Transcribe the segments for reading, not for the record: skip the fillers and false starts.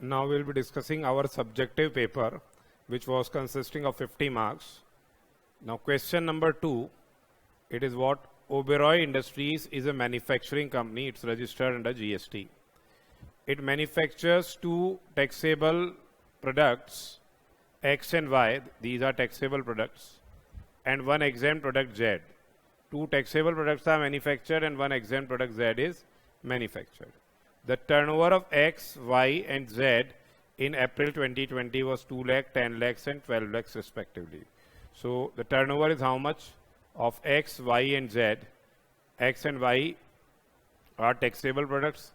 Now we'll be discussing our subjective paper, which was consisting of 50 marks. Now question number 2, it is what? Oberoi Industries is a manufacturing company. It's registered under GST. It manufactures two taxable products, X and Y. These are taxable products. And one exempt product, Z. Two taxable products are manufactured and one exempt product, Z, is manufactured. The turnover of X, Y and Z in April 2020 was 2 lakh, 10 lakhs and 12 lakhs respectively. So the turnover is how much? Of X, Y and Z. X and Y are taxable products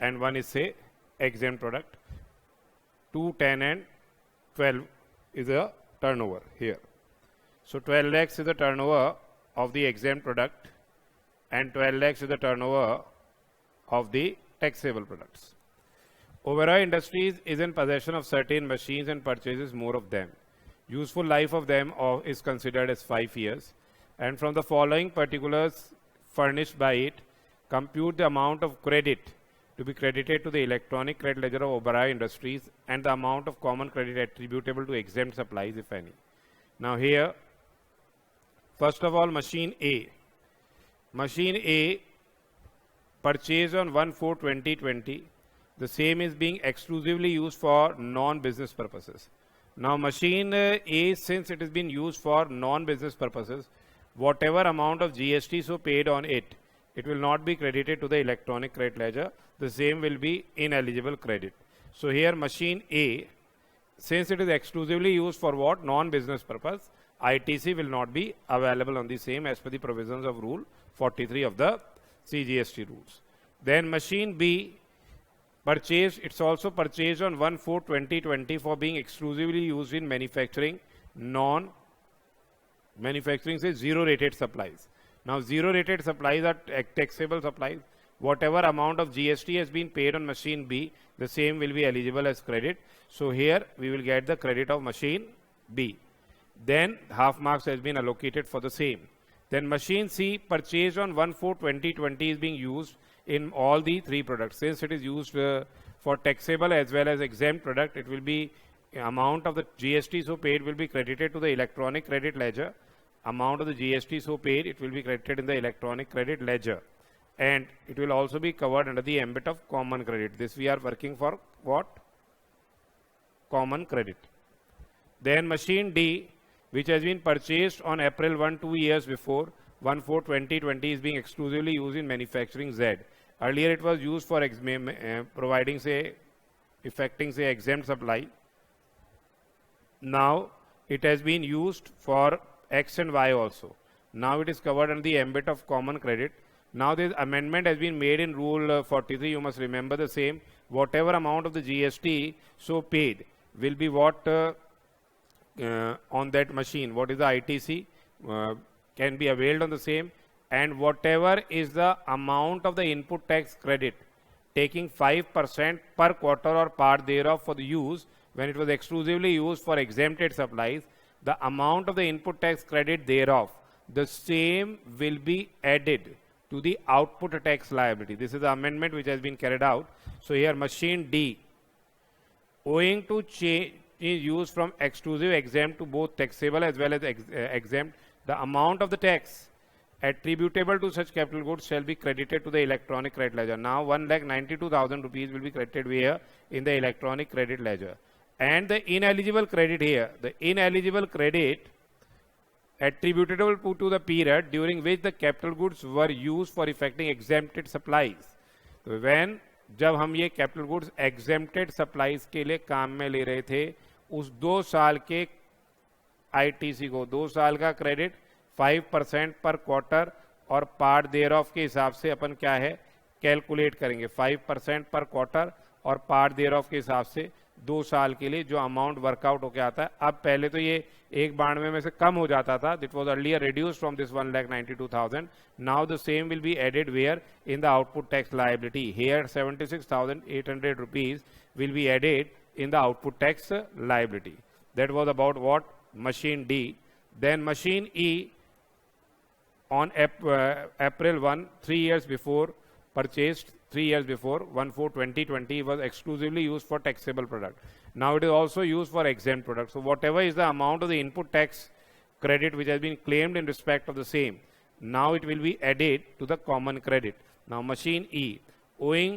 and one is, say, exempt product. 2, 10 and 12 is a turnover here. So 12 lakhs is the turnover of the exempt product and 12 lakhs is the turnover of the taxable products. Oberoi Industries is in possession of certain machines and purchases more of them. Useful life of them is considered as 5 years. And from the following particulars furnished by it, compute the amount of credit to be credited to the electronic credit ledger of Oberoi Industries and the amount of common credit attributable to exempt supplies, if any. Now here, first of all, machine A. Machine A purchased on 1/4/2020. The same is being exclusively used for non-business purposes. Now machine A, since it has been used for non-business purposes, whatever amount of GST so paid on it, it will not be credited to the electronic credit ledger. The same will be ineligible credit. So here machine A, since it is exclusively used for what? Non-business purpose, ITC will not be available on the same as per the provisions of Rule 43 of the CGST rules. Then machine B purchased, it's also purchased on 1/4/2020 for being exclusively used in manufacturing manufacturing say zero rated supplies. Now zero rated supplies are taxable supplies. Whatever amount of GST has been paid on machine B, the same will be eligible as credit. So here we will get the credit of machine B. Then half marks has been allocated for the same. Then machine C purchased on 1/4/2020 is being used in all the three products. Since it is used for taxable as well as exempt product, it will be amount of the GST so paid will be credited to the electronic credit ledger. Amount of the GST so paid, it will be credited in the electronic credit ledger. And it will also be covered under the ambit of common credit. This we are working for what? Common credit. Then machine D, which has been purchased on April 1, 2 years before, 1/4/2020 is being exclusively used in manufacturing Z. Earlier it was used for providing, say, effecting, say, exempt supply. Now it has been used for X and Y also. Now it is covered under the ambit of common credit. Now this amendment has been made in Rule 43. You must remember the same. Whatever amount of the GST so paid will be what on that machine. What is the ITC can be availed on the same. And whatever is the amount of the input tax credit, taking 5% per quarter or part thereof for the use when it was exclusively used for exempted supplies, the amount of the input tax credit thereof, the same will be added to the output tax liability. This is the amendment which has been carried out. So here machine D, owing to change is used from exclusive exempt to both taxable as well as exempt, the amount of the tax attributable to such capital goods shall be credited to the electronic credit ledger. Now 1,92,000 rupees will be credited where? In the electronic credit ledger. And the ineligible credit here, the ineligible credit attributable to the period during which the capital goods were used for effecting exempted supplies. So when जब हम ये capital goods exempted supplies के लिए काम में ले रहे थे, उस 2 साल के आईटीसी को 2 साल का क्रेडिट 5% पर क्वार्टर और पार्ट देयर ऑफ के हिसाब से अपन क्या है कैलकुलेट करेंगे. 5% पर क्वार्टर और पार्ट देयर ऑफ के हिसाब से 2 साल के लिए जो अमाउंट वर्कआउट होकर आता है. अब पहले तो ये 192 में से कम हो जाता था. That was earlier reduced from this 1,92,000. Now the same will be added where in the output tax liability. Here 76,800 rupees will be added in the output tax liability. That was about what? Machine D. Then machine E, on April 1, 3 years before, purchased 3 years before, 1/4/2020, was exclusively used for taxable product. Now it is also used for exempt product. So whatever is the amount of the input tax credit which has been claimed in respect of the same, now it will be added to the common credit. Now machine E, owing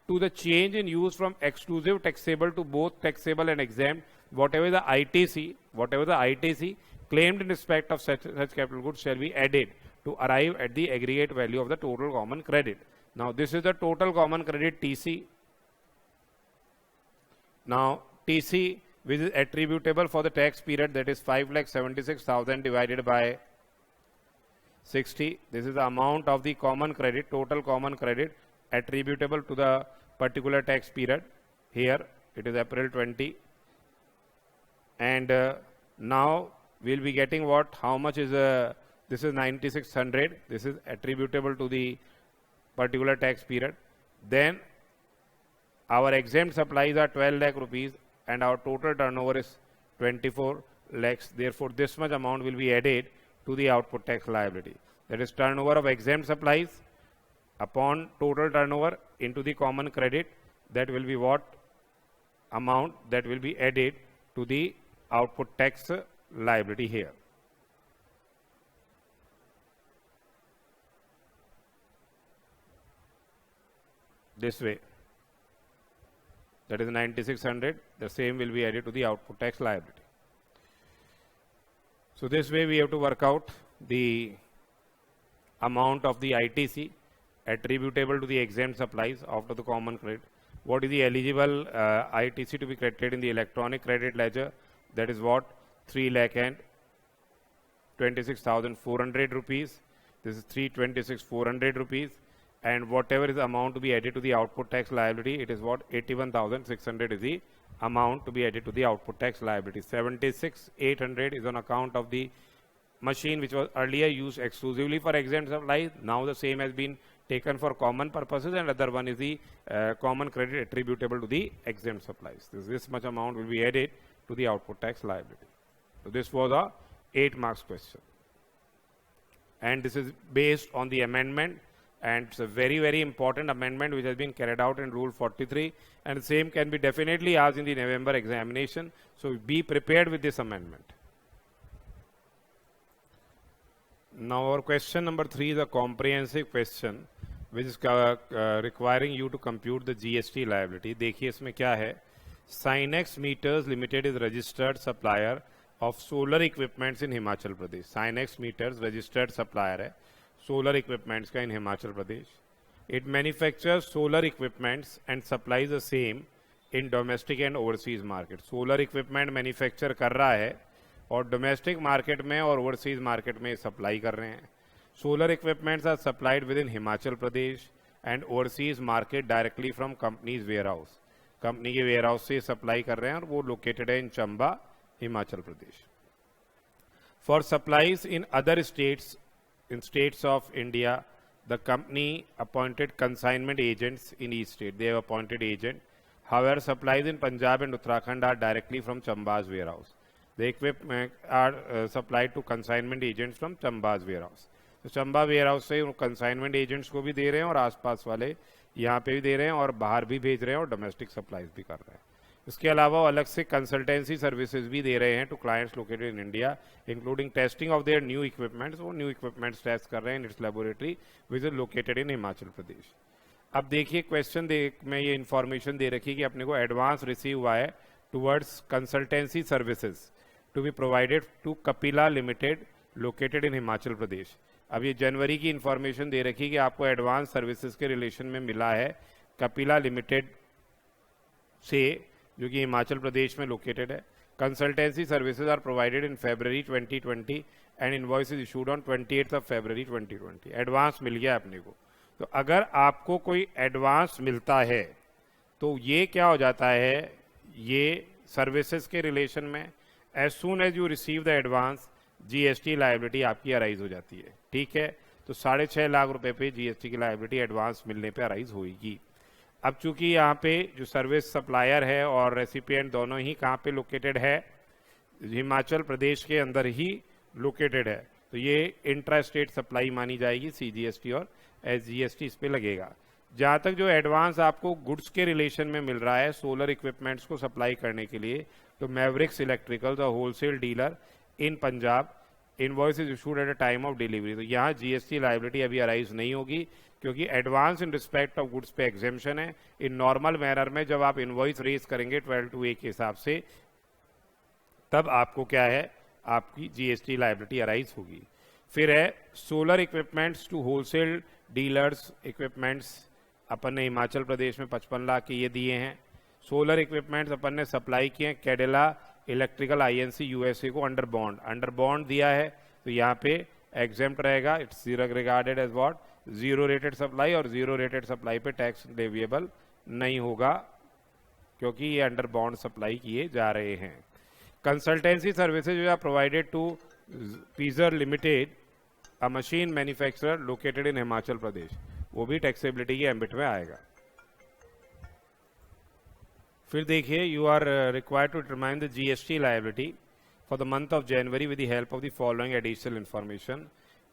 to the change in use from exclusive taxable to both taxable and exempt, whatever the ITC claimed in respect of such capital goods shall be added to arrive at the aggregate value of the total common credit. Now this is the total common credit TC. Now TC, which is attributable for the tax period, that is 5,76,000 divided by 60. This is the amount of the common credit, total common credit attributable to the particular tax period. Here it is April 20. And now we'll be getting what? How much is this is 9,600. This is attributable to the particular tax period. Then our exempt supplies are 12 lakh rupees and our total turnover is 24 lakhs. Therefore, this much amount will be added to the output tax liability. That is turnover of exempt supplies upon total turnover into the common credit. That will be what amount that will be added to the output tax liability here. This way. That is 9,600. The same will be added to the output tax liability. So this way we have to work out the amount of the ITC attributable to the exempt supplies after the common credit. What is the eligible ITC to be credited in the electronic credit ledger? That is what? 3,26,400 rupees. This is 326,400 rupees. And whatever is the amount to be added to the output tax liability, it is what? 81,600 is the amount to be added to the output tax liability. 76,800 is on account of the machine which was earlier used exclusively for exempt supplies. Now the same has been taken for common purposes, and other one is the common credit attributable to the exempt supplies. This much amount will be added to the output tax liability. So this was a 8 marks question. And this is based on the amendment, and it's a very, very important amendment which has been carried out in Rule 43, and the same can be definitely asked in the November examination. So be prepared with this amendment. Now our question number 3 is a comprehensive question which is requiring you to compute the GST liability. देखिए इसमें क्या है? Sinex Meters Limited is registered supplier of solar equipments in Himachal Pradesh. Sinex Meters registered supplier है solar equipments का in Himachal Pradesh. It manufactures solar equipments and supplies the same in domestic and overseas market. Solar equipment manufacture कर रहा है और domestic market में और overseas market में supply कर रहे हैं. Solar equipments are supplied with in Himachal Pradesh and overseas market directly from companies warehouse. Company के वेयर हाउस से सप्लाई कर रहे हैं और वो लोकेटेड है in Chamba, Himachal Pradesh. For supplies in other states, in states of India, the company appointed consignment agents in each state. They have appointed agent. However supplies in Punjab and Uttarakhand are directly from Chamba's ware house. The equipment are supplied to consignment agents from Chamba's warehouse. तो Chamba ware house से उन consignment agents को भी दे रहे हैं और आसपास वाले यहाँ पे भी दे रहे हैं और बाहर भी भेज रहे हैं और डोमेस्टिक सप्लाईज भी कर रहे हैं. इसके अलावा अलग से कंसल्टेंसी सर्विसेज भी दे रहे हैं to clients located in India, including testing of their new equipments. वो न्यू इक्विपमेंट्स टेस्ट कर रहे हैं in its laboratory which is located in Himachal Pradesh. अब देखिए क्वेश्चन में ये इन्फॉर्मेशन दे रखी कि अपने को एडवांस रिसीव हुआ है towards consultancy services to be provided to Kapila Limited located in Himachal Pradesh. अब ये जनवरी की इंफॉर्मेशन दे रखी कि आपको एडवांस सर्विसेज के रिलेशन में मिला है कपिला लिमिटेड से, जो कि हिमाचल प्रदेश में लोकेटेड है. Consultancy services are provided in February 2020 and invoice is issued on 28 February 2020. Advance मिल गया अपने को. तो अगर आपको कोई एडवांस मिलता है तो ये क्या हो जाता है, ये सर्विसेज के रिलेशन में as soon as you receive the advance GST liability आपकी अराइज हो जाती है. ठीक है, तो 6.5 लाख रुपए पे GST की लाइबिलिटी एडवांस मिलने पे अराइज होगी. अब चूंकि यहाँ पे जो सर्विस सप्लायर है और रेसिपिएंट दोनों ही कहाँ पे लोकेटेड है, हिमाचल प्रदेश के अंदर ही लोकेटेड है, तो ये इंट्रा स्टेट सप्लाई मानी जाएगी. CGST और SGST इस पे लगेगा. जहाँ तक जो एडवांस आपको गुड्स के रिलेशन में मिल रहा है सोलर इक्विपमेंट्स को सप्लाई करने के लिए, तो मैवरिक्स इलेक्ट्रिकल्स और wholesale dealer in Punjab invoice is issued at a time of delivery. तो यहाँ जीएसटी लायबिलिटी अभी अराइज नहीं होगी, क्योंकि advance in respect of goods पे एग्जेम्पशन है। इन नॉर्मल मैनर में जब आप इनवॉइस रेज करेंगे 12(2)(a) के हिसाब से, तब आपको क्या है, आपकी जीएसटी लायबिलिटी अराइज होगी। फिर है solar equipments to wholesale dealers equipments, अपन ने हिमाचल प्रदेश में 55 लाख के ये दिए हैं। सोलर इक्विपमेंट्स अपन ने सप्लाई किए हैं कैडेला इलेक्ट्रिकल आईएनसी यूएसए को अंडर बॉन्ड दिया है, तो यहाँ पे एग्जेम्प्ट रहेगा। It's regarded as what, zero rated supply, और जीरो रेटेड सप्लाई पे टैक्स लेविएबल नहीं होगा, क्योंकि ये अंडर बॉन्ड सप्लाई किए जा रहे हैं। Consultancy services are provided to Pfizer limited, a machine manufacturer located in Himachal Pradesh, वो भी टैक्सेबिलिटी के एम्बिट में आएगा। फिर देखिए, you are required to determine the GST liability for the month of January with the help of the following additional information.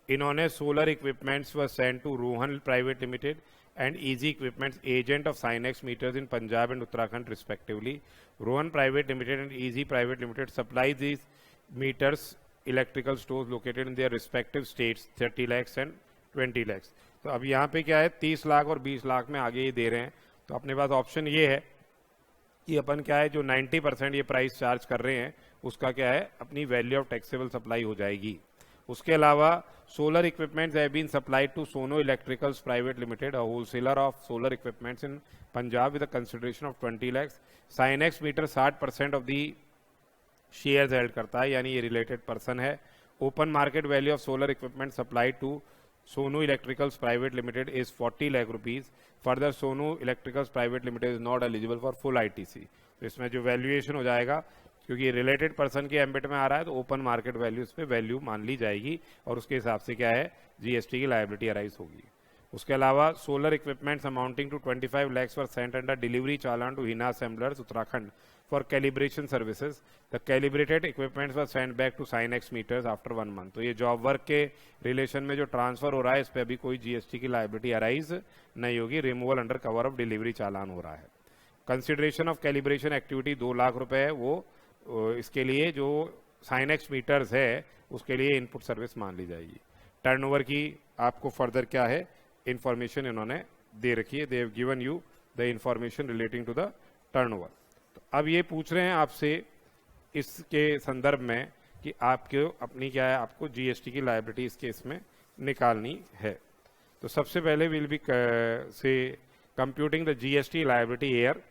इन्होंने solar equipments were sent to Rohan private limited and easy equipments agent of Sinex meters in Punjab and Uttarakhand respectively. Rohan Private Limited and Easy Private Limited supply these meters electrical stores located in their respective states 30 lakhs and 20 lakhs. तो अब यहाँ पे क्या है, 30 लाख और 20 लाख में आगे ही दे रहे हैं। तो अपने पास ऑप्शन ये है कि अपन क्या है, जो 90% ये प्राइस चार्ज कर रहे हैं उसका क्या है, अपनी वैल्यू ऑफ टैक्सेबल सप्लाई हो जाएगी। उसके अलावा solar equipments have been supplied to Sono electricals private limited, a wholesaler of solar equipments in Punjab with a consideration of 20 lakhs. Synex meter 60% of the shares held करता है, यानी ये रिलेटेड पर्सन है। Open market value of solar equipment supplied to Sonu electricals private limited is 40 lakh rupees. Further Sonu electricals private limited is not eligible for full ITC. तो इसमें जो valuation हो जाएगा, क्योंकि रिलेटेड पर्सन के एम्बिट में आ रहा है, तो ओपन मार्केट वैल्यूज पे वैल्यू मान ली जाएगी और उसके हिसाब से क्या है, जीएसटी की लायबिलिटी अराइज होगी। उसके अलावा solar equipments amounting to 25 lakhs were sent under delivery challan to Hina assemblers Uttarakhand for calibration services. The calibrated equipments were sent back to Synex meters after 1 month। तो ये जॉब वर्क के रिलेशन में जो transfer हो रहा है, इस पर अभी कोई जीएसटी की लायबिलिटी अराइज नहीं होगी, removal under cover of delivery challan हो रहा है। Consideration of calibration activity 2 lakh रुपए है, वो इसके लिए जो साइनेक्स मीटर्स है उसके लिए इनपुट सर्विस मान ली जाएगी। टर्नओवर की आपको फर्दर क्या है, इंफॉर्मेशन इन्होंने दे रखी है, they have given you the information relating to the turnover. तो अब ये पूछ रहे हैं आपसे इसके संदर्भ में कि आपको अपनी क्या है, आपको जीएसटी की लायबिलिटी इस केस में निकालनी है। तो सबसे पहले विल बी से computing the GST liability year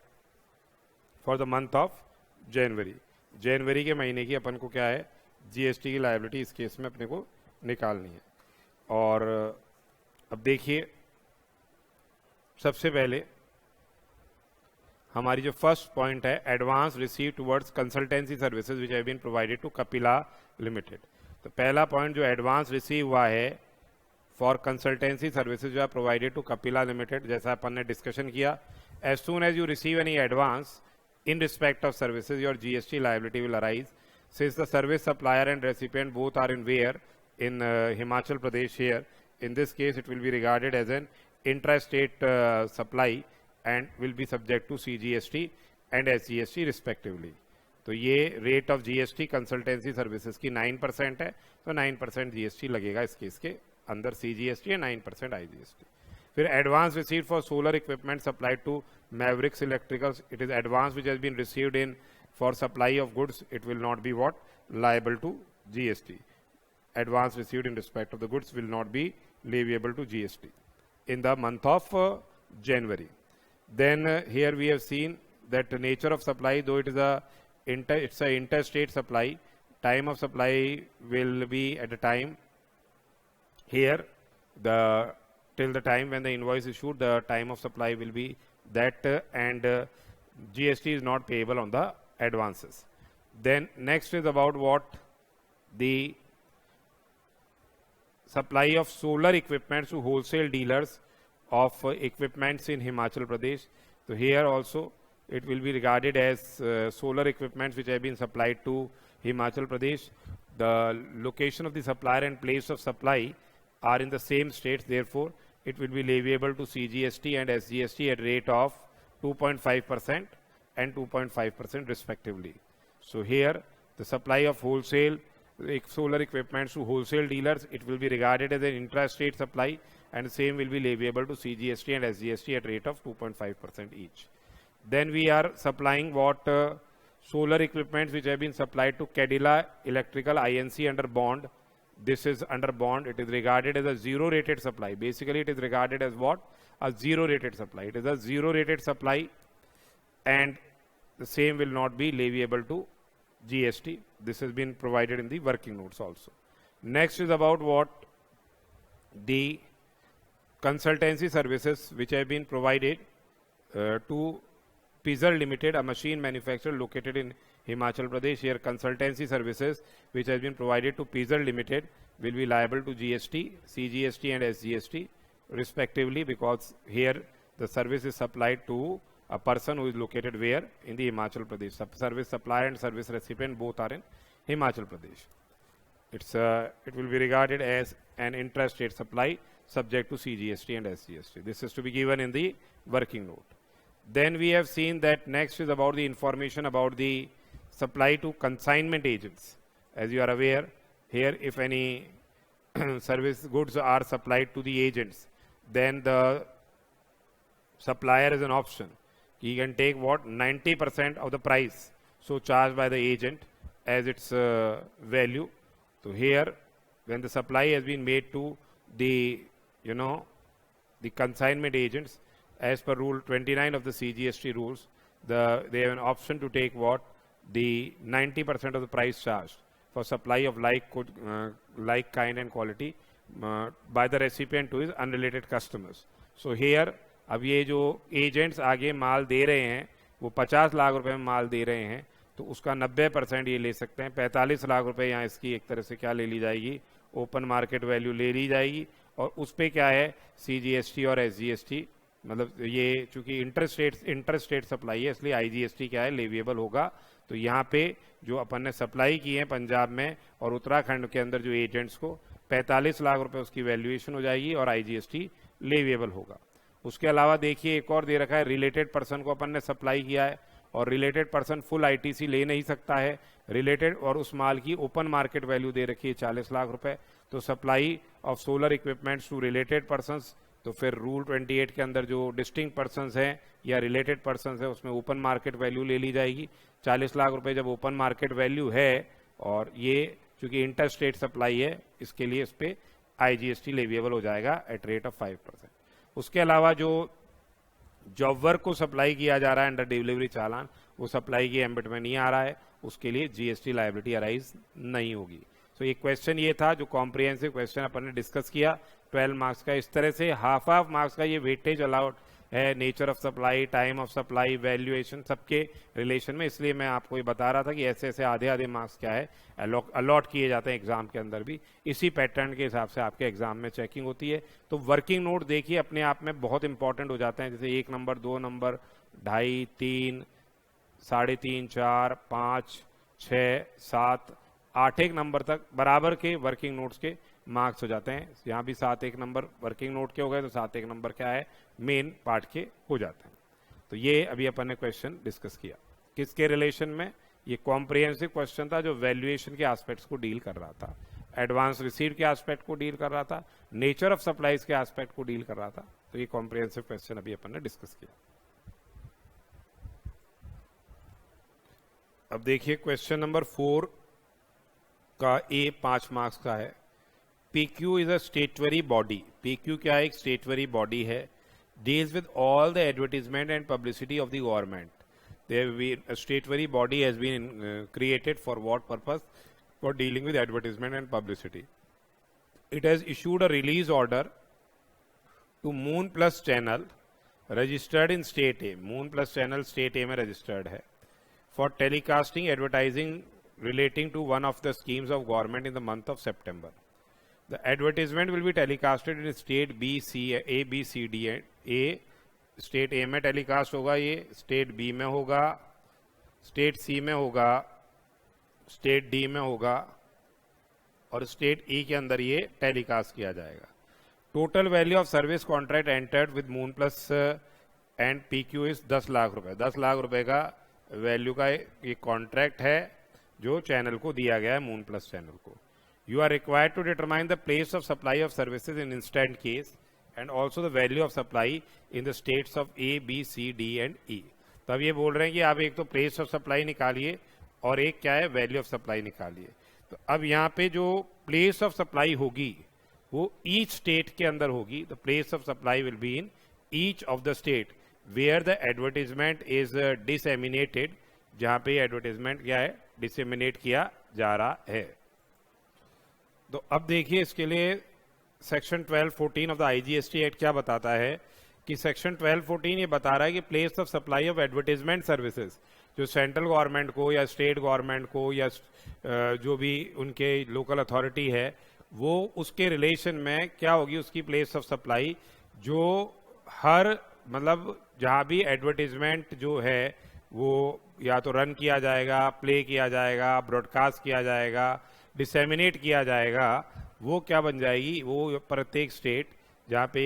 for the month of जनवरी के महीने की अपन को क्या है, जीएसटी की लायबिलिटी इस केस में अपने को निकालनी है। और अब देखिए, सबसे पहले हमारी जो फर्स्ट पॉइंट है, advance receive towards consultancy services which have been provided to Kapila limited. तो पहला पॉइंट जो एडवांस रिसीव हुआ है फॉर कंसल्टेंसी सर्विसेज जो are provided to Kapila limited, जैसा अपन ने डिस्कशन किया, as soon as you receive any advance in respect of services, your GST liability will arise. Since the service supplier and recipient both are in where? In Himachal Pradesh here. In this case, it will be regarded as an intrastate supply and will be subject to CGST and SGST respectively. तो ये rate of GST consultancy services की 9% है, तो 9% GST लगेगा इस case के अंदर, CGST है 9% आईजीएसटी। फिर advance received for solar equipment supplied to Mavericks electricals, it is advance which has been received in for supply of goods, it will not be what, liable to GST. Advance received in respect of the goods will not be leviable to GST in the month of January. Then here we have seen that the nature of supply, though it is it's a interstate supply, time of supply will be at the time here, till the time when the invoice is issued, the time of supply will be that, and GST is not payable on the advances. Then next is about what, the supply of solar equipment to wholesale dealers of equipments in Himachal Pradesh. So here also it will be regarded as solar equipments which have been supplied to Himachal Pradesh. The location of the supplier and place of supply are in the same states, therefore it will be leviable to CGST and SGST at rate of 2.5% and 2.5% respectively. So here the supply of wholesale solar equipment to wholesale dealers, it will be regarded as an intrastate supply, and same will be leviable to CGST and SGST at rate of 2.5% each. Then we are supplying what solar equipments which have been supplied to Cadila Electrical Inc. under bond. This is under bond. It is regarded as a zero rated supply. Basically, it is regarded as what? A zero rated supply. It is a zero rated supply, and the same will not be leviable to GST. This has been provided in the working notes also. Next is about what? The consultancy services which have been provided to Pizzle Limited, a machine manufacturer located in Himachal Pradesh. Here consultancy services which has been provided to Pizzle Limited will be liable to GST, CGST and SGST respectively, because here the service is supplied to a person who is located where? In the Himachal Pradesh. Service supplier and service recipient both are in Himachal Pradesh. It will be regarded as an intrastate supply subject to CGST and SGST. This is to be given in the working note. Then we have seen that next is about the information about the supply to consignment agents. As you are aware, here if any service goods are supplied to the agents, then the supplier is an option. He can take what? 90% of the price so charged by the agent as its value. So here, when the supply has been made to the consignment agents, as per rule 29 of the CGST rules, they have an option to take what? The 90% of the price charged for supply of like kind and quality by the recipient to his unrelated customers. So here, अब ये जो agents आगे माल दे रहे हैं वो 50 लाख रुपए में माल दे रहे हैं, तो उसका 90% ये ले सकते हैं. 45 लाख रुपए यहाँ इसकी एक तरह से क्या ले ली जाएगी? ओपन मार्केट वैल्यू ले ली जाएगी, और उस पर क्या है? CGST और SGST, मतलब ये चूंकि इंटरस्टेट सप्लाई है इसलिए IGST क्या है? लेविएबल होगा. तो यहाँ पे जो अपन ने सप्लाई की है पंजाब में और उत्तराखंड के अंदर जो एजेंट्स को 45 लाख रुपए उसकी वैल्यूएशन हो जाएगी और IGST लेविएबल होगा. उसके अलावा देखिए एक और दे रखा है, रिलेटेड पर्सन को अपन ने सप्लाई किया है और रिलेटेड पर्सन फुल ITC ले नहीं सकता है रिलेटेड, और उस माल की ओपन मार्केट वैल्यू दे रखी है 40 लाख रुपए. तो supply of solar equipments to related persons, तो फिर रूल 28 के अंदर जो डिस्टिंक्ट पर्सन्स हैं या रिलेटेड पर्सन्स हैं उसमें ओपन मार्केट वैल्यू ले ली जाएगी. 40 लाख रुपए जब ओपन मार्केट वैल्यू है और ये चूंकि इंटर स्टेट सप्लाई है, इसके लिए इस पर IGST लेविएबल हो जाएगा एट रेट ऑफ 5%. उसके अलावा जो जॉब वर्क को सप्लाई किया जा रहा है अंडर डिलीवरी चालान, वो सप्लाई की एम्बिट में नहीं आ रहा है, उसके लिए GST लायबिलिटी अराइज नहीं होगी. सो एक क्वेश्चन ये था जो कॉम्प्रिहेंसिव क्वेश्चन अपन ने डिस्कस किया 12 मार्क्स का. इस तरह से हाफ मार्क्स का ये वेटेज अलाउड है nature of supply, time of supply, valuation सबके रिलेशन में. इसलिए मैं आपको ये बता रहा था कि ऐसे ऐसे आधे मार्क्स क्या है अलॉट किए जाते हैं एग्जाम के अंदर भी. इसी पैटर्न के हिसाब से आपके एग्जाम में चेकिंग होती है. तो वर्किंग नोट देखिए अपने आप में बहुत इंपॉर्टेंट हो जाते हैं, जैसे 1 नंबर, 2 नंबर, 2.5, 3, 3.5, 4, 5, 6, 7, 8 एक नंबर तक बराबर के वर्किंग नोट्स के मार्क्स हो जाते हैं. यहाँ भी 7 एक नंबर वर्किंग नोट के हो गए, तो 7 एक नंबर क्या है? मेन पार्ट के हो जाते हैं. तो ये अभी अपन ने क्वेश्चन डिस्कस किया किसके रिलेशन में? ये कॉम्प्रिहेंसिव क्वेश्चन था जो वैल्यूएशन के एस्पेक्ट्स को डील कर रहा था, एडवांस रिसीव के एस्पेक्ट को डील कर रहा था, नेचर ऑफ सप्लाईज के एस्पेक्ट को डील कर रहा था. तो ये कॉम्प्रिहेंसिव क्वेश्चन अभी अपन ने डिस्कस किया. अब देखिए क्वेश्चन नंबर 4 का A 5 मार्क्स का है. PQ is a स्टेटरी body. PQ क्या है? एक स्टेटरी बॉडी है. Deals with all the advertisement and publicity of the government. A statutory body has been created for what purpose? For dealing with advertisement and publicity. It has issued a release order to Moon Plus Channel registered in State A. Moon Plus Channel State A में registered है for telecasting advertising relating to one of the schemes of government in the month of September. The advertisement will be telecasted in State B, C, A, B, C, D, A. State A में telecast होगा, ये state B में होगा, state सी में होगा, state D में होगा और स्टेट ई के अंदर ये टेलीकास्ट किया जाएगा. Total value of service contract entered with moon plus and PQ is 10 lakh रुपए। 10 लाख रुपए का वैल्यू का ये कॉन्ट्रैक्ट है जो चैनल को दिया गया है, मून प्लस चैनल को। You are required to determine the place of supply of services in instant case and also the value of supply in the states of A, B, C, D and E। तो अब ये बोल रहे हैं कि आप एक तो प्लेस ऑफ सप्लाई निकालिए और एक क्या है, वैल्यू ऑफ सप्लाई निकालिए। तो अब यहाँ पे जो प्लेस ऑफ सप्लाई होगी वो ईच स्टेट के अंदर होगी। The place of supply will be in each of the state where the advertisement is disseminated, जहां पे एडवर्टीजमेंट क्या है, डिसेमिनेट किया जा रहा है। तो अब देखिए इसके लिए section 1214 of the IGST act क्या बताता है कि सेक्शन 1214 ये बता रहा है कि place of supply of advertisement services जो सेंट्रल गवर्नमेंट को या स्टेट गवर्नमेंट को या जो भी उनके लोकल अथॉरिटी है वो उसके रिलेशन में क्या होगी, उसकी प्लेस ऑफ सप्लाई जो हर मतलब जहां भी एडवर्टीजमेंट जो है वो या तो रन किया जाएगा, प्ले किया जाएगा, ब्रॉडकास्ट किया जाएगा, डिसेमिनेट किया जाएगा, वो क्या बन जाएगी, वो प्रत्येक स्टेट जहां पे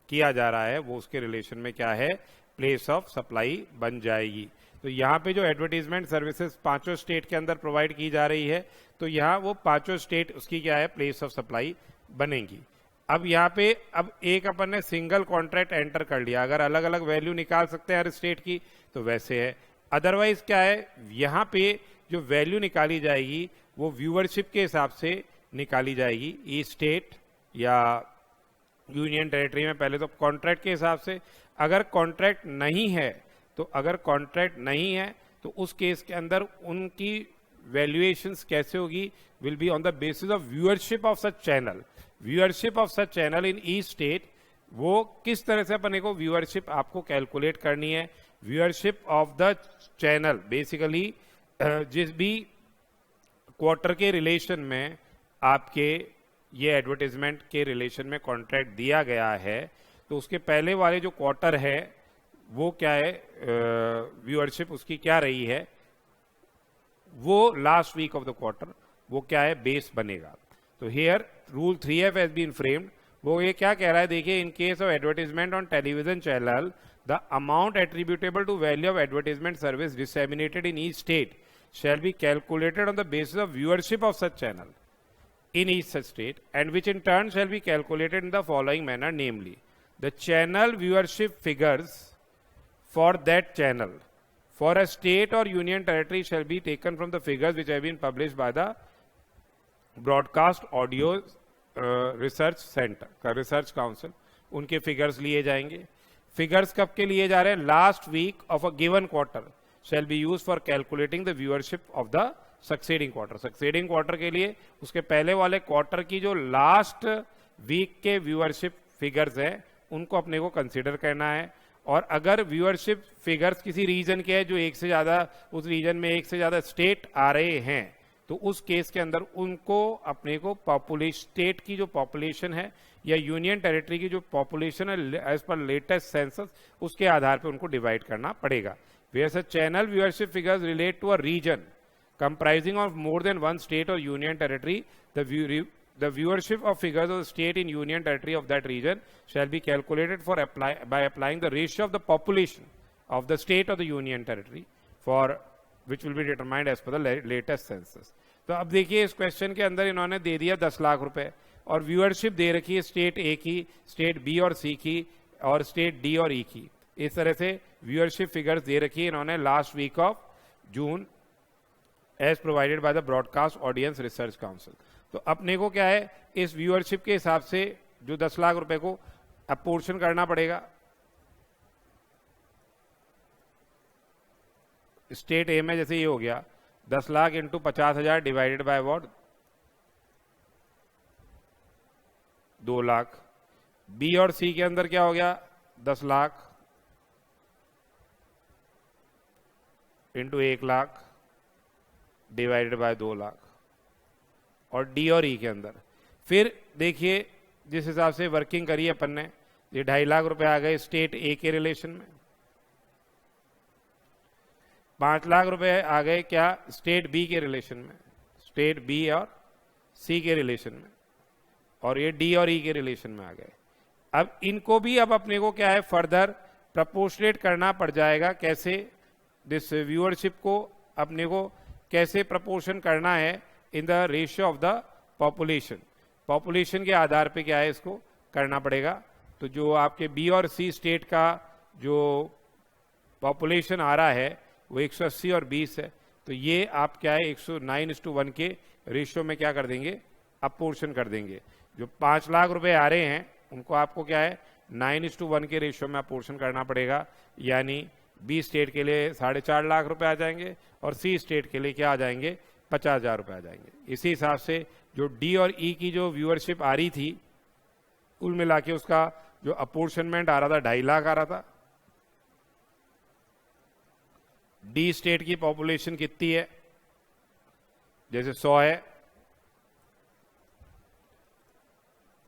किया जा रहा है वो उसके रिलेशन में क्या है, प्लेस ऑफ सप्लाई बन जाएगी। तो यहाँ पे जो एडवर्टीजमेंट सर्विसेज पांचों स्टेट के अंदर प्रोवाइड की जा रही है तो यहाँ वो पांचों स्टेट उसकी क्या है, प्लेस ऑफ सप्लाई बनेगी। अब यहाँ पे अब एक अपन ने सिंगल कॉन्ट्रैक्ट एंटर कर लिया, अगर अलग अलग वैल्यू निकाल सकते हैं हर स्टेट की तो वैसे है, अदरवाइज क्या है, यहाँ पे जो वैल्यू निकाली जाएगी वो व्यूअरशिप के हिसाब से निकाली जाएगी। ई स्टेट या यूनियन टेरिटरी में पहले तो कॉन्ट्रैक्ट के हिसाब से, अगर कॉन्ट्रैक्ट नहीं है तो उस केस के अंदर उनकी वैल्यूएशंस कैसे होगी, will be on the basis of viewership of such channel. Viewership of such channel in each state, वो किस तरह से अपने को व्यूअरशिप आपको कैलकुलेट करनी है। Viewership of the channel basically जिस भी क्वार्टर के रिलेशन में आपके ये एडवर्टाइजमेंट के रिलेशन में कॉन्ट्रैक्ट दिया गया है तो उसके पहले वाले जो क्वार्टर है वो क्या है, व्यूअरशिप उसकी क्या रही है, वो last week of the quarter वो क्या है, बेस बनेगा। तो here rule 3F has been framed, वो ये क्या कह रहा है, देखिए, in case of advertisement on television channel the amount attributable to value of advertisement service disseminated in each state shall be calculated on the basis of viewership of such channel in each such state, and which in turn shall be calculated in the following manner, namely the channel viewership figures for that channel for a state or union territory shall be taken from the figures which have been published by the broadcast audio research center का research council, उनके figures लिए जाएंगे। figures कब के लिए जा रहे हैं, last week of a given quarter shall be used for calculating the viewership of the succeeding quarter। succeeding quarter के लिए उसके पहले वाले क्वार्टर की जो लास्ट वीक के व्यूअरशिप फिगर्स हैं उनको अपने को कंसीडर करना है। और अगर व्यूअरशिप फिगर्स किसी रीजन के हैं जो एक से ज्यादा, उस रीजन में एक से ज्यादा स्टेट आ रहे हैं तो उस केस के अंदर उनको अपने को पॉपुलेशन, स्टेट की जो पॉपुलेशन है या यूनियन टेरिटरी की जो पॉपुलेशन है एज पर लेटेस्ट सेंसस, उसके आधार पर उनको डिवाइड करना पड़ेगा। Where such channel viewership figures relate to a region comprising of more than one state or union territory, the viewership of figures of the state in union territory of that region shall be calculated by applying the ratio of the population of the state or the union territory for which will be determined as per the latest census। तो अब देखिए इस question के अंदर इन्होंने दे दिया 10 लाख रुपए और व्यूअरशिप दे रखी है स्टेट ए की, स्टेट बी और सी की और स्टेट डी और ई की। इस तरह से व्यूअरशिप फिगर्स दे रखी है इन्होंने last week of June as provided by the broadcast audience research council. तो अपने को क्या है, इस व्यूअरशिप के हिसाब से जो 10 लाख रुपए को अपोर्शन करना पड़ेगा। स्टेट ए में जैसे ये हो गया 10 lakh into 50,000 divided by what, 2 lakh. B और सी के अंदर क्या हो गया, 10 lakh into 1 lakh divided by 2 lakh. और डी और ई के अंदर फिर देखिए जिस हिसाब से वर्किंग करी अपन ने, ये 2.5 लाख रुपए आ गए स्टेट ए के रिलेशन में, 5 लाख रुपए आ गए क्या स्टेट बी के रिलेशन में, स्टेट बी और सी के रिलेशन में, और ये डी और ई के रिलेशन में आ गए। अब इनको भी अब अपने को क्या है फर्दर प्रपोर्शनेट करना पड़ जाएगा। कैसे? दिस व्यूअरशिप को अपने को कैसे प्रपोर्शन करना है in the ratio of the population. Population के आधार पे क्या है इसको करना पड़ेगा। तो जो आपके बी और सी स्टेट का जो पॉपुलेशन आ रहा है वो 180 और 20 है, तो ये आप क्या है 109:1 के रेशियो में क्या कर देंगे, अपोर्शन कर देंगे। जो 5 लाख रुपए आ रहे हैं उनको आपको क्या है 9:1 के रेशियो में अपोर्शन करना पड़ेगा, यानी बी स्टेट के लिए 4.5 लाख रुपए आ जाएंगे और सी स्टेट के लिए क्या आ जाएंगे 50,000 रुपए आ जाएंगे। इसी हिसाब से जो डी और ई की जो व्यूअरशिप आ रही थी कुल मिला के उसका जो अपोर्शनमेंट आ रहा था 2.5 लाख आ रहा था। डी स्टेट की पॉपुलेशन कितनी है, जैसे 100 है,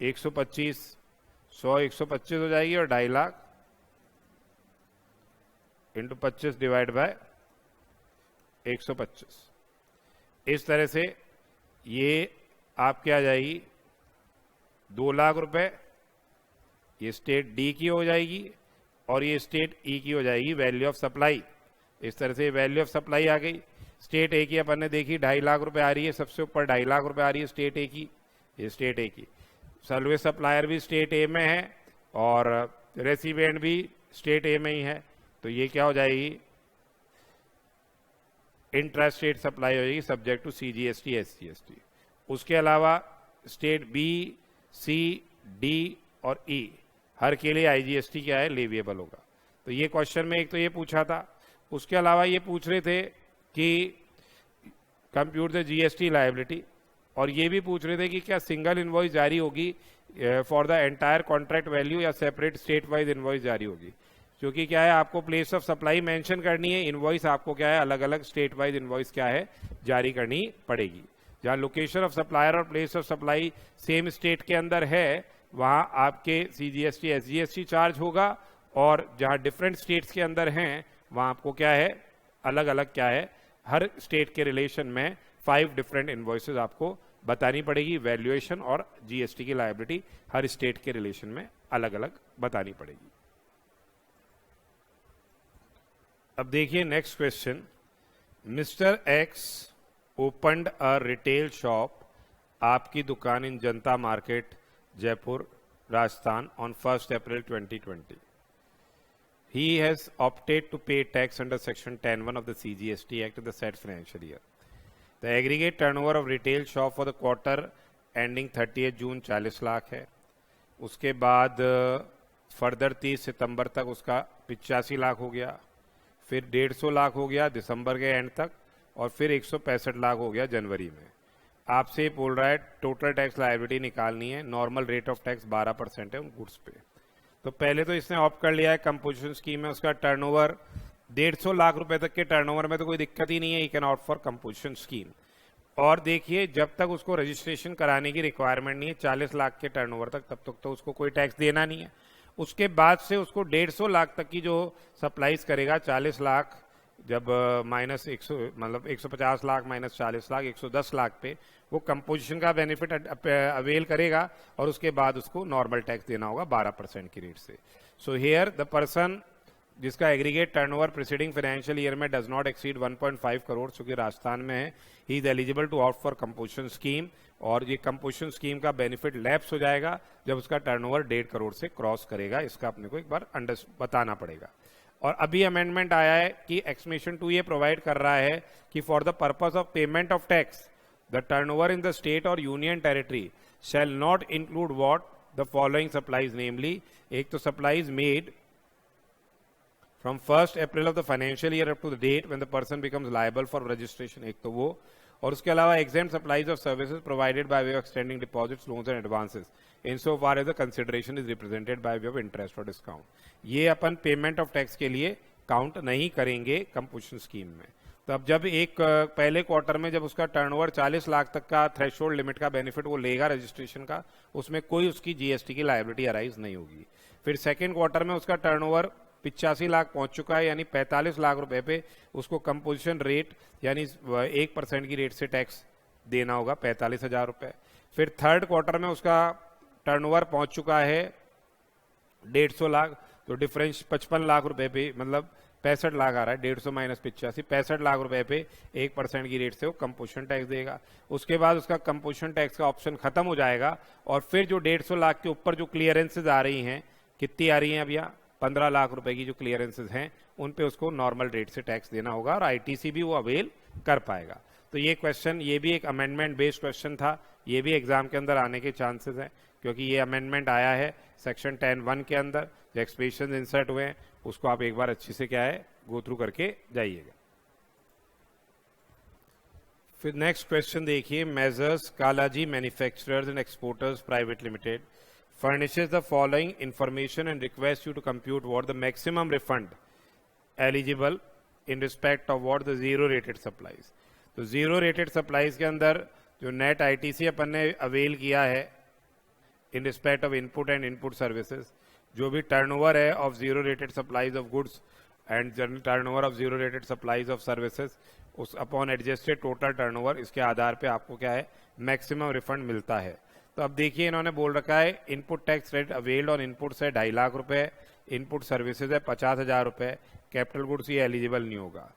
125, 100 125 हो जाएगी और 2.5 लाख इंटू 25 डिवाइड बाय 125। इस तरह से ये आपके आ जाएगी 2 लाख रुपए, ये स्टेट डी की हो जाएगी और ये स्टेट ई की हो जाएगी वैल्यू ऑफ सप्लाई। इस तरह से वैल्यू ऑफ सप्लाई आ गई। स्टेट ए की अपन ने देखी 2.5 लाख रुपए आ रही है, सबसे ऊपर 2.5 लाख रुपए आ रही है स्टेट ए की, ये स्टेट ए की। सर्विस सप्लायर भी स्टेट ए में है और रेसिपिएंट भी स्टेट ए में ही है, तो ये क्या हो जाएगी इंट्रा स्टेट सप्लाई हो जाएगी सब्जेक्ट टू CGST SGST। उसके अलावा स्टेट बी, सी, डी और ई हर के लिए IGST क्या है लेविएबल होगा। तो ये क्वेश्चन में एक तो ये पूछा था। उसके अलावा ये पूछ रहे थे कि कंप्यूट द GST लायबिलिटी, और ये भी पूछ रहे थे कि क्या सिंगल इनवॉइस जारी होगी for the entire contract value या सेपरेट स्टेट वाइज इनवॉइस जारी होगी। क्योंकि क्या है आपको प्लेस ऑफ सप्लाई मेंशन करनी है, इनवॉइस आपको क्या है अलग अलग स्टेट वाइज इनवॉइस क्या है जारी करनी पड़ेगी। जहां लोकेशन ऑफ सप्लायर और place of supply same state के अंदर है वहां आपके CGST SGST चार्ज होगा, और जहां डिफरेंट स्टेट्स के अंदर हैं वहां आपको क्या है अलग अलग क्या है हर स्टेट के रिलेशन में 5 डिफरेंट इनवॉइसेस आपको बतानी पड़ेगी। वैल्यूएशन और GST की लायबिलिटी हर स्टेट के रिलेशन में अलग अलग बतानी पड़ेगी। अब देखिए next question, mister x opened a retail shop, आपकी दुकान इन जनता market Jaipur Rajasthan on 1 April 2020. He has opted to pay tax under section 10(1) of the CGST Act in the said financial year. The aggregate turnover of retail shop for the quarter ending 30th June 40 lakh है। उसके बाद further 30 सितंबर तक उसका 85 लाख हो गया, फिर 150 लाख हो गया दिसंबर के एंड तक, और फिर 165 लाख हो गया जनवरी में। आपसे बोल रहा है टोटल टैक्स लायबिलिटी निकालनी है। नॉर्मल रेट ऑफ टैक्स 12% है उन गुड्स पे। तो पहले तो इसने ऑप्ट कर लिया है कंपोजिशन स्कीम में, उसका टर्नओवर 150 लाख रुपए तक के टर्नओवर में तो कोई दिक्कत ही नहीं है, he can opt for composition scheme. और देखिए जब तक उसको रजिस्ट्रेशन कराने की रिक्वायरमेंट नहीं है 40 लाख के टर्नओवर तक, तब तक तो उसको कोई टैक्स देना नहीं है। उसके बाद से उसको 150 लाख तक की जो सप्लाईज करेगा, 40 लाख जब माइनस 100 मतलब 150 लाख माइनस 40 लाख 110 लाख पे वो कंपोजिशन का बेनिफिट अवेल करेगा, और उसके बाद उसको नॉर्मल टैक्स देना होगा 12% की रेट से। सो हियर द पर्सन जिसका aggregate turnover preceding financial year में डज नॉट एक्सीड 1.5 करोड़, चूंकि राजस्थान में है, he is eligible to opt for composition scheme. और ये कंपोजिशन स्कीम का बेनिफिट लैप्स हो जाएगा जब उसका टर्नओवर 1.5 करोड़ से क्रॉस करेगा। इसका अपने को एक बार बताना पड़ेगा। और अभी अमेंडमेंट आया है कि एक्समेशन 2 ये प्रोवाइड कर रहा है कि for the purpose of payment of tax the turnover in the state और union territory shall not include what the following supplies, namely एक तो supplies made from 1 April of the financial year up to the date when the person becomes liable for registration, एक तो वो, और उसके अलावा exempt supplies of services provided by way of extending deposits, loans and advances insofar as the consideration is represented by way of interest or discount. ये अपन payment of tax के लिए count नहीं करेंगे कंपोजिशन स्कीम में। तो अब जब एक पहले क्वार्टर में जब उसका टर्नओवर 40 लाख तक का थ्रेशोल्ड लिमिट का बेनिफिट वो लेगा रजिस्ट्रेशन का, उसमें कोई उसकी GST की लायबिलिटी अराइज नहीं होगी। फिर सेकेंड क्वार्टर में उसका टर्नओवर 85 लाख पहुंच चुका है, यानी 45 लाख रुपए पे उसको कंपोजिशन रेट यानी 1% की रेट से टैक्स देना होगा 45,000 रुपए। फिर थर्ड क्वार्टर में उसका टर्नओवर पहुंच चुका है 150 लाख, तो डिफरेंस 55 लाख रुपए पे, मतलब 65 लाख आ रहा है, 150 माइनस 85, 65 लाख रुपए पे 1% की रेट से वो कंपोजिशन टैक्स देगा। उसके बाद उसका कंपोजिशन टैक्स का ऑप्शन खत्म हो जाएगा और फिर जो 150 लाख के ऊपर जो क्लियरेंसेज आ रही हैं, कितनी आ रही हैं अब यहाँ, 15 लाख रुपए की जो क्लियरेंसेज हैं, उन पे उसको नॉर्मल रेट से टैक्स देना होगा और आईटीसी भी वो अवेल कर पाएगा। तो ये क्वेश्चन, ये भी एक अमेंडमेंट बेस्ड क्वेश्चन था, ये भी एग्जाम के अंदर आने के चांसेस हैं, क्योंकि ये अमेंडमेंट आया है सेक्शन 10(1) के अंदर, जो एक्सप्रेशन इंसर्ट हुए हैं उसको आप एक बार अच्छी से क्या है गो थ्रू करके जाइएगा। फिर नेक्स्ट क्वेश्चन देखिए, messrs Kalaji manufacturers and exporters private limited furnishes the following information and requests you to compute what the maximum refund eligible in respect of what the zero rated supplies। तो zero rated supplies के अंदर जो net ITC अपन ने avail किया है इन respect of input and input services, जो भी turnover है of zero rated supplies of goods and general turnover of zero rated supplies of services, उस अपॉन एडजस्टेड टोटल टर्नओवर, इसके आधार पे आपको क्या है मैक्सिमम रिफंड मिलता है। तो अब देखिए इन्होंने बोल रखा है input tax rate availed on input से 2.5 लाख रुपए, इनपुट सर्विसेज है 50,000 रुपए, कैपिटल गुड्स ये एलिजिबल नहीं होगा।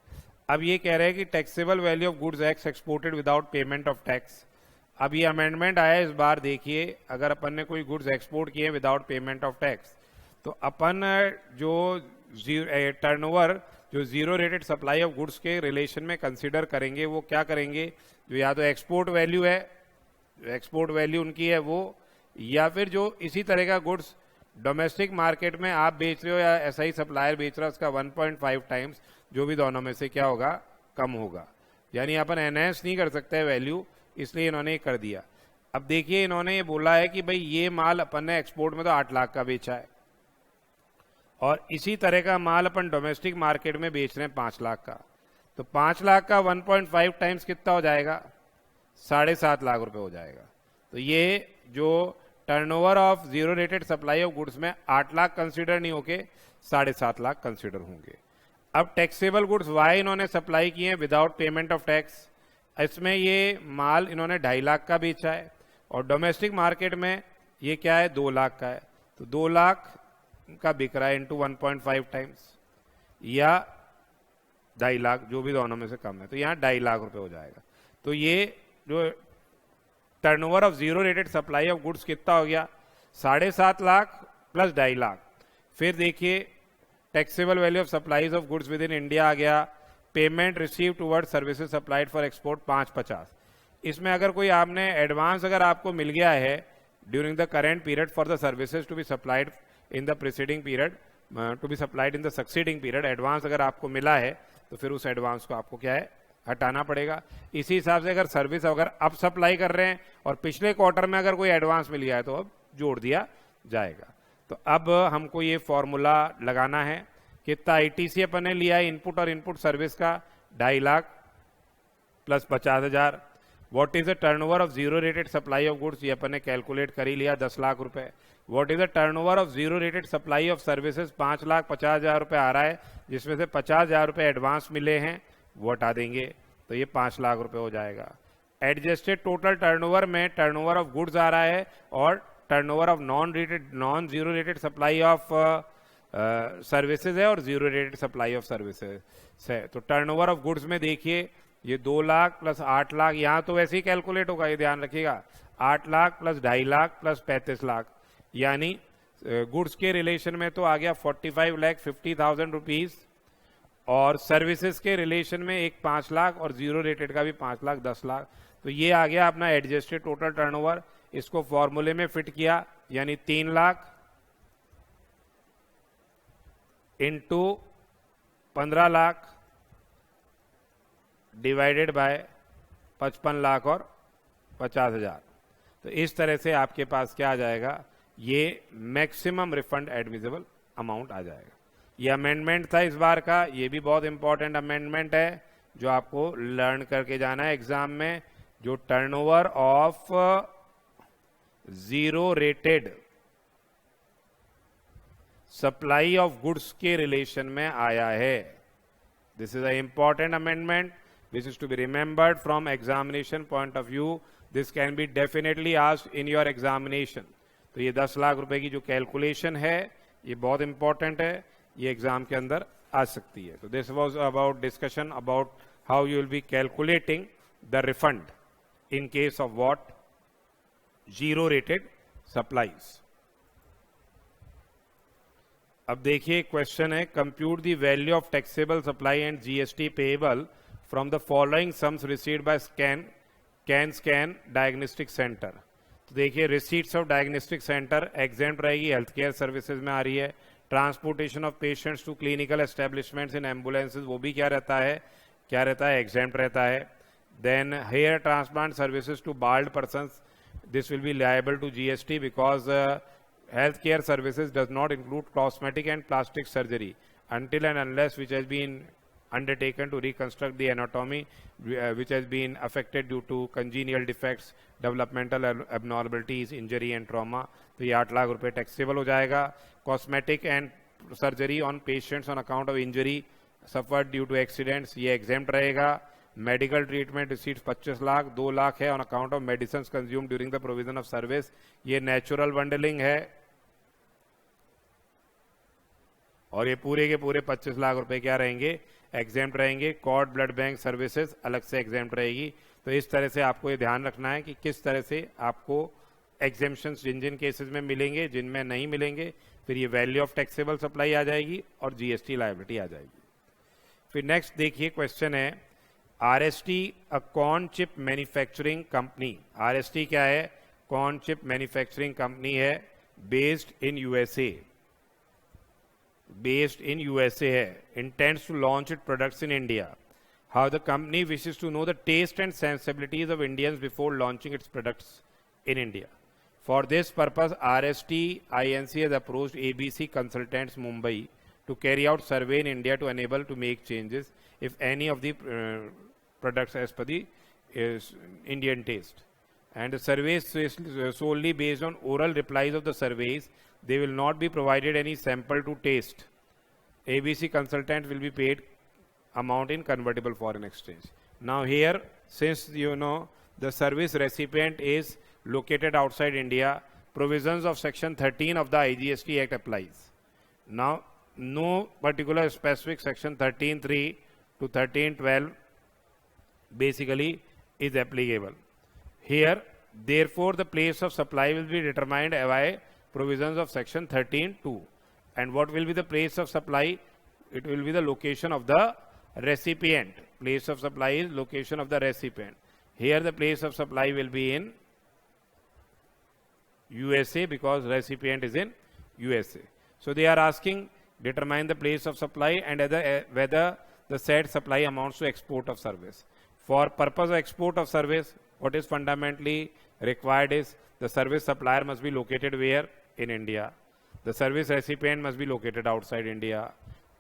अब ये कह रहे हैं कि taxable value of goods x exported without payment of tax. अब ये अमेंडमेंट आया इस बार, देखिए अगर अपन ने कोई गुड्स एक्सपोर्ट किए विदाउट पेमेंट ऑफ टैक्स, तो अपन जो टर्नओवर जो zero rated supply of goods के रिलेशन में कंसिडर करेंगे, वो क्या करेंगे, जो या तो एक्सपोर्ट वैल्यू है, एक्सपोर्ट वैल्यू उनकी है वो, या फिर जो इसी तरह का गुड्स डोमेस्टिक मार्केट में आप बेच रहे हो या ऐसा ही सप्लायर बेच रहा है, उसका 1.5 टाइम्स, जो भी दोनों में से क्या होगा कम होगा। यानी अपन एनहेंस नहीं कर सकते वैल्यू, इसलिए इन्होंने कर दिया। अब देखिए इन्होंने ये बोला है कि भाई ये माल अपन ने एक्सपोर्ट में तो 8 लाख का बेचा है और इसी तरह का माल अपन डोमेस्टिक मार्केट में बेच रहे हैं 5 लाख का, तो 5 लाख का 1.5 टाइम्स कितना हो जाएगा, 7.5 लाख रुपए हो जाएगा। तो ये जो turnover of zero rated supply of goods में 8 लाख कंसीडर नहीं होके 7.5 लाख कंसीडर होंगे। अब टैक्सेबल गुड्स वाई इन्होंने सप्लाई किए हैं विदाउट पेमेंट ऑफ टैक्स, इसमें ये माल इन्होंने 2.5 लाख का बेचा है और डोमेस्टिक मार्केट में ये क्या है 2 लाख का है, तो 2 लाख का बिक रहा है इंटू 1.5 टाइम्स या 2.5 लाख, जो भी दोनों में से कम है, तो यहाँ 2.5 लाख रुपए हो जाएगा। तो ये जो turnover of zero rated supply of goods कितना हो गया, 7.5 लाख प्लस 2.5 लाख। फिर देखिए taxable value of supplies of goods within India आ गया, payment receive toward services supplied for export 550। इसमें अगर कोई आपने एडवांस अगर आपको मिल गया है during the current period for the services to be supplied in the preceding period to be supplied in the succeeding period, advance अगर आपको मिला है तो फिर उस एडवांस को आपको क्या है हटाना पड़ेगा। इसी हिसाब से अगर सर्विस अगर अब सप्लाई कर रहे हैं और पिछले क्वार्टर में अगर कोई एडवांस मिल गया है तो अब जोड़ दिया जाएगा। तो अब हमको ये फॉर्मूला लगाना है, कितना आईटीसी अपन ने लिया है इनपुट और इनपुट सर्विस का 2.5 lakh plus 50,000, what is the turnover of zero rated supply of goods, ये अपन ने कैलकुलेट कर ही लिया 10 लाख रुपए। What is the turnover of zero rated supply of services 5,50,000 रुपए आ रहा है, जिसमें से 50,000 रुपए एडवांस मिले हैं वो हटा देंगे, तो ये 5 लाख रुपए हो जाएगा। एडजस्टेड टोटल टर्नओवर में टर्नओवर ऑफ गुड्स आ रहा है और turnover of non zero rated supply of services है और zero rated supply of services है। तो टर्नओवर ऑफ गुड्स में देखिए ये 2 लाख प्लस 8 लाख, यहाँ तो वैसे ही कैलकुलेट होगा, ये ध्यान रखिएगा, 8 लाख प्लस 2.5 लाख प्लस 35 लाख, यानी गुड्स के रिलेशन में तो आ गया 45,50,000 रुपीज और सर्विसेज के रिलेशन में एक 5 लाख और जीरो रेटेड का भी 5 लाख 10 लाख। तो ये आ गया अपना एडजस्टेड टोटल टर्नओवर। इसको फॉर्मूले में फिट किया, यानी 3 lakh into 15 lakh divided bye 55 lakh और 50,000। तो इस तरह से आपके पास क्या आ जाएगा, ये मैक्सिमम रिफंड एडमिसिबल अमाउंट आ जाएगा। ये अमेंडमेंट था इस बार का, ये भी बहुत इंपॉर्टेंट अमेंडमेंट है जो आपको लर्न करके जाना है एग्जाम में। जो turnover of zero rated supply of goods के रिलेशन में आया है, this is a important amendment, this is to be remembered from examination point of view, this can be definitely asked in your examination. तो ये 10 लाख रुपए की जो calculation है ये बहुत इंपॉर्टेंट है, ये एग्जाम के अंदर आ सकती है. तो this was about discussion about how you will be calculating the refund in case of what, zero rated supplies. अब देखिए क्वेश्चन है, compute the value of taxable supply and GST payable from the following sums received by scan diagnostic centre. तो देखिए receipts of diagnostic centre exempt रहेगी, health care services में आ रही है. Transportation of patients to clinical establishments in ambulances, वो भी क्या रहता है, एग्जेम्प्ट रहता है. Then hair transplant services to bald persons, this will be liable to GST because healthcare services does not include cosmetic and plastic surgery until and unless which has been undertaken to reconstruct the anatomy which has been affected due to congenital defects, developmental abnormalities, injury and trauma. तो ये 8 लाख रुपए taxable हो जाएगा. Cosmetic and surgery on patients on account of injury suffered due to accidents, ये exempt रहेगा. Medical treatment receipts 25 lakh, 2 lakh है on account of medicine consume during the provision of service, ये natural bundling है. और ये पूरे के पूरे 25 लाख रुपए क्या रहेंगे, एग्जेम्प्ट रहेंगे. कॉर्ड ब्लड बैंक सर्विसेज अलग से एग्जेम्प्ट रहेगी. तो इस तरह से आपको ये ध्यान रखना है कि किस तरह से आपको एग्जेम्पशन जिन जिन केसेस में मिलेंगे, जिनमें नहीं मिलेंगे, फिर ये वैल्यू ऑफ टैक्सेबल सप्लाई आ जाएगी और जीएसटी लायबिलिटी आ जाएगी. फिर नेक्स्ट देखिए क्वेश्चन है, RST a corn chip manufacturing company. RST क्या है, कॉर्न चिप मैन्युफैक्चरिंग कंपनी है, बेस्ड इन USA है, intends to launch its products in India. How the company wishes to know the taste and sensibilities of Indians before launching its products in India. For this purpose, RST Inc. has approached ABC Consultants Mumbai to carry out survey in India to enable to make changes if any of the products as per the Indian taste. And the surveys is solely based on oral replies of the surveys. They will not be provided any sample to taste. ABC consultant will be paid amount in convertible foreign exchange. Now here, since you know the service recipient is located outside India, provisions of section 13 of the IGST Act applies. Now, no particular specific section 13.3 to 13.12 basically is applicable. Here, therefore, the place of supply will be determined by provisions of section 13.2. And what will be the place of supply? It will be the location of the recipient. Place of supply is location of the recipient. Here the place of supply will be in USA because recipient is in USA. So they are asking determine the place of supply and whether the said supply amounts to export of service. For purpose of export of service, what is fundamentally required is the service supplier must be located where? In India. The service recipient must be located outside India.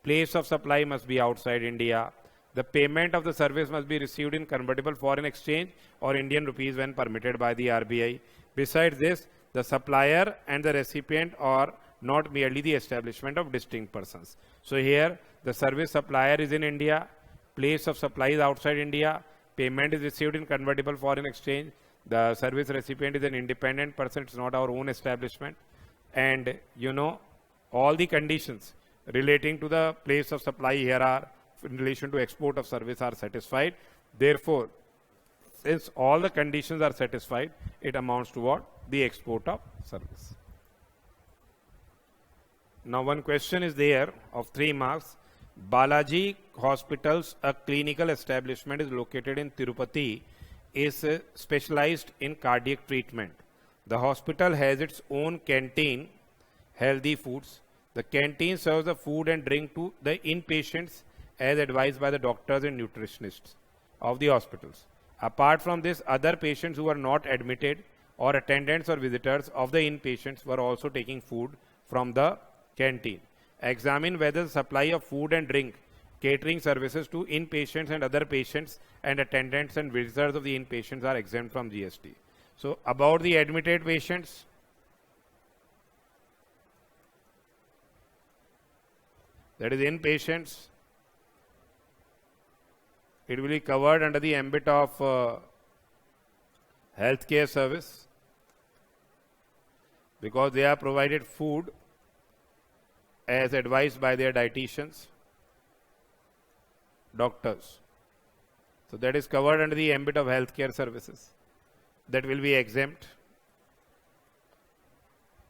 Place of supply must be outside India. The payment of the service must be received in convertible foreign exchange or Indian rupees when permitted by the RBI. Besides this, the supplier and the recipient are not merely the establishment of distinct persons. So here, the service supplier is in India, place of supply is outside India, payment is received in convertible foreign exchange, the service recipient is an independent person, it's not our own establishment. And you know, all the conditions relating to the place of supply here are in relation to export of service are satisfied. Therefore, since all the conditions are satisfied, it amounts to what? The export of service. Now one question is there of 3 marks. Balaji Hospitals, a clinical establishment is located in Tirupati, is specialized in cardiac treatment. The hospital has its own canteen, healthy foods. The canteen serves the food and drink to the inpatients as advised by the doctors and nutritionists of the hospitals. Apart from this, other patients who are not admitted or attendants or visitors of the inpatients were also taking food from the canteen. Examine whether the supply of food and drink, catering services to inpatients and other patients and attendants and visitors of the inpatients are exempt from GST. So, about the admitted patients, that is inpatients, it will be covered under the ambit of healthcare service because they are provided food as advised by their dietitians, doctors. So that is covered under the ambit of healthcare services. That will be exempt.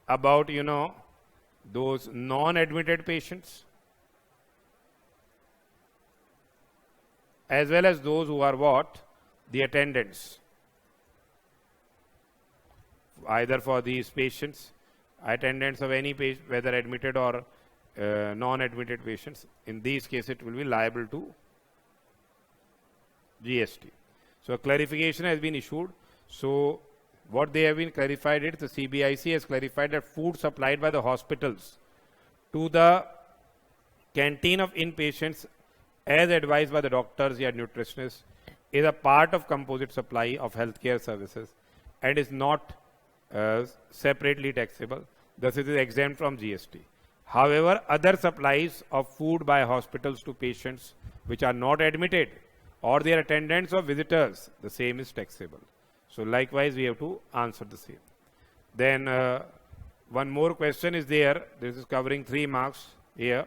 About, those non-admitted patients, as well as those who are what? The attendants. Either for these patients, attendants of any patient, whether admitted or non-admitted patients, in these cases it will be liable to GST. So a clarification has been issued. So what they have been clarified is the CBIC has clarified that food supplied by the hospitals to the canteen of inpatients as advised by the doctors or nutritionists is a part of composite supply of healthcare services and is not separately taxable. Thus it is exempt from GST. However, other supplies of food by hospitals to patients which are not admitted or their attendants or visitors, the same is taxable. So likewise, we have to answer the same. Then one more question is there. This is covering 3 marks here.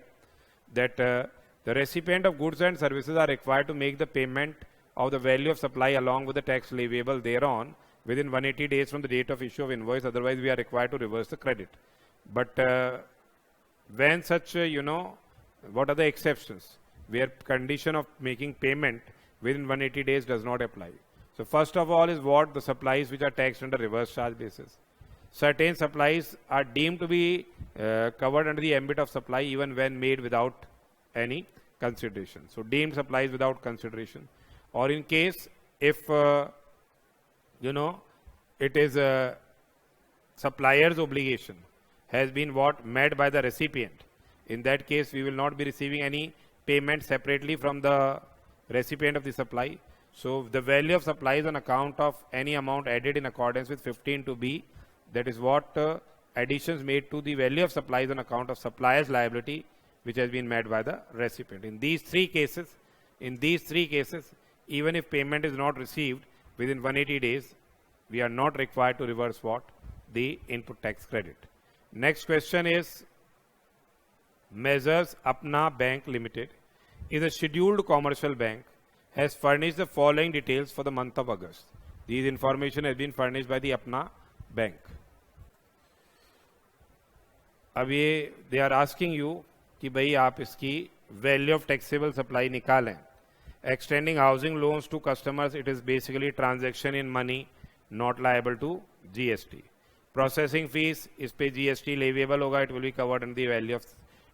That the recipient of goods and services are required to make the payment of the value of supply along with the tax leviable thereon within 180 days from the date of issue of invoice. Otherwise, we are required to reverse the credit. But when such, what are the exceptions? Where condition of making payment within 180 days does not apply. So first of all is what? The supplies which are taxed under reverse charge basis. Certain supplies are deemed to be covered under the ambit of supply even when made without any consideration. So deemed supplies without consideration. Or in case if, it is a supplier's obligation has been what? Met by the recipient. In that case, we will not be receiving any payment separately from the recipient of the supply. So the value of supplies on account of any amount added in accordance with 15(2)(b, that is what additions made to the value of supplies on account of supplier's liability which has been made by the recipient. In these three cases, even if payment is not received within 180 days, we are not required to reverse what? The input tax credit. Next question is, Measures Apna Bank Limited is a scheduled commercial bank, has furnished the following details for the month of August. These information has been furnished by the Apna Bank. अब ये they are asking you कि भाई आप इसकी value of taxable supply निकालें. Extending housing loans to customers, it is basically transaction in money, not liable to GST. Processing fees, इस पे GST leviable होगा, it will be covered in the value of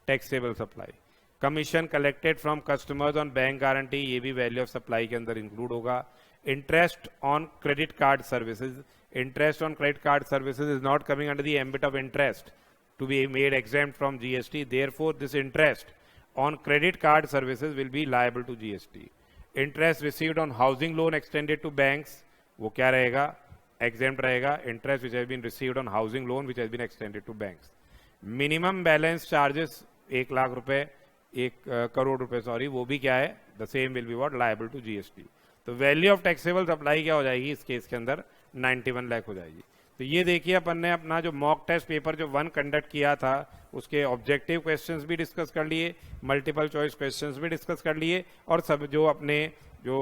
taxable supply. Commission collected from customers on bank guarantee, ये भी value of supply के अंदर include होगा. Interest on credit card services, interest on credit card services is not coming under the ambit of interest to be made exempt from GST. Therefore, this interest on credit card services will be liable to GST. Interest received on housing loan extended to banks, वो क्या रहेगा? Exempt रहेगा. Interest which has been received on housing loan which has been extended to banks. Minimum balance charges 1 lakh रुपए, 1 करोड़ रुपए sorry, वो भी क्या है? The same will be what? Liable to GST. तो वैल्यू ऑफ टैक्सेबल सप्लाई क्या हो जाएगी इस केस के अंदर? 91 लाख हो जाएगी. तो ये देखिए अपन ने अपना जो मॉक टेस्ट पेपर जो 1 कंडक्ट किया था उसके ऑब्जेक्टिव क्वेश्चंस भी डिस्कस कर लिए, मल्टीपल चॉइस क्वेश्चंस भी डिस्कस कर लिए और सब जो अपने जो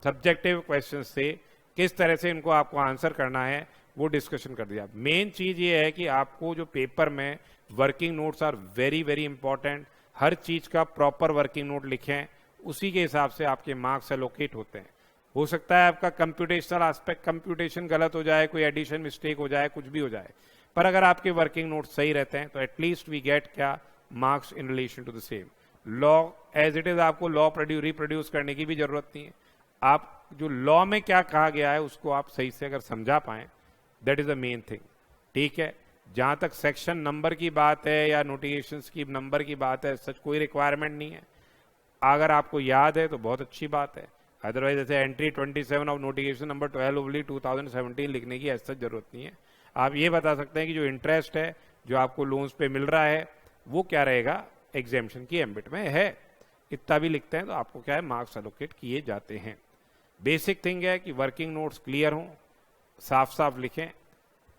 सब्जेक्टिव क्वेश्चंस थे किस तरह से इनको आपको आंसर करना है वो डिस्कशन कर दिया. मेन चीज ये है कि आपको जो पेपर में working notes are very very important. हर चीज का प्रॉपर वर्किंग नोट लिखें, उसी के हिसाब से आपके मार्क्स एलोकेट होते हैं. हो सकता है आपका कंप्यूटेशनल एस्पेक्ट कंप्यूटेशन गलत हो जाए, कोई एडिशन मिस्टेक हो जाए, कुछ भी हो जाए, पर अगर आपके वर्किंग नोट सही रहते हैं तो एटलीस्ट वी गेट क्या? Marks in relation to the same. Law as it is आपको लॉ रिप्रोड्यूस करने की भी जरूरत नहीं है. आप जो लॉ में क्या कहा गया है उसको आप सही से अगर समझा पाए, that is the main thing. ठीक है, जहां तक सेक्शन नंबर की बात है या नोटिफिकेशंस की नंबर की बात है, सच कोई रिक्वायरमेंट नहीं है. अगर आपको याद है तो बहुत अच्छी बात है, अदरवाइज ऐसे एंट्री 27 ऑफ नोटिफिकेशन नंबर 12/2017 लिखने की ऐसा जरूरत नहीं है. आप ये बता सकते हैं कि जो इंटरेस्ट है जो आपको लोन्स पे मिल रहा है वो क्या रहेगा? एग्जेम्पशन की एम्बिट में है. इतना भी लिखते हैं तो आपको क्या है? मार्क्स एलोकेट किए जाते हैं. बेसिक थिंग है कि वर्किंग नोट्स क्लियर हों, साफ साफ लिखें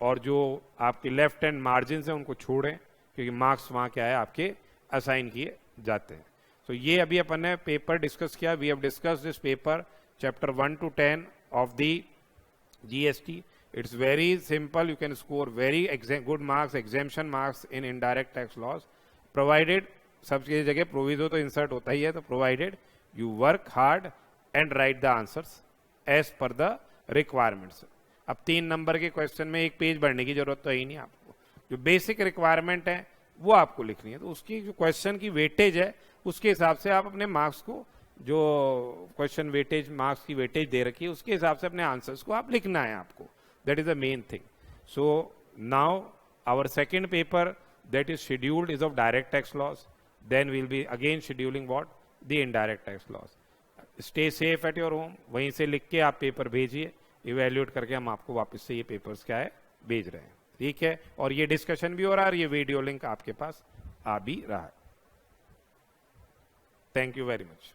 और जो आपके लेफ्ट हैंड मार्जिन है उनको छोड़ें, क्योंकि मार्क्स वहाँ क्या है? आपके असाइन किए जाते हैं। तो ये अभी अपन ने पेपर डिस्कस किया। We have discuss this paper chapter 1 to 10 of the GST. It's very simple. You can score very good marks, exemption marks in indirect tax laws, provided सब जगह प्रोविजो तो इंसर्ट होता ही है, तो provided you work hard and write the answers as per the requirements. अब 3 number के question में एक पेज भरने की जरूरत तो है ही नहीं आपको, जो बेसिक रिक्वायरमेंट है वो आपको लिखनी है। तो उसकी जो क्वेश्चन की वेटेज है उसके हिसाब से आप अपने मार्क्स को, जो क्वेश्चन वेटेज मार्क्स की वेटेज दे रखी है उसके हिसाब से अपने आंसर्स को आप लिखना है आपको। That is the main thing. So now our second paper that is scheduled is of direct tax laws. Then we'll be again scheduling what? The indirect tax laws. Stay safe at your home. वहीं से लिख के आप paper भेजिए, evaluate करके हम आपको वापस से ये पेपर्स क्या है भेज रहे हैं, ठीक है। और ये डिस्कशन भी हो रहा है और ये वीडियो लिंक आपके पास आ भी रहा है। Thank you very much.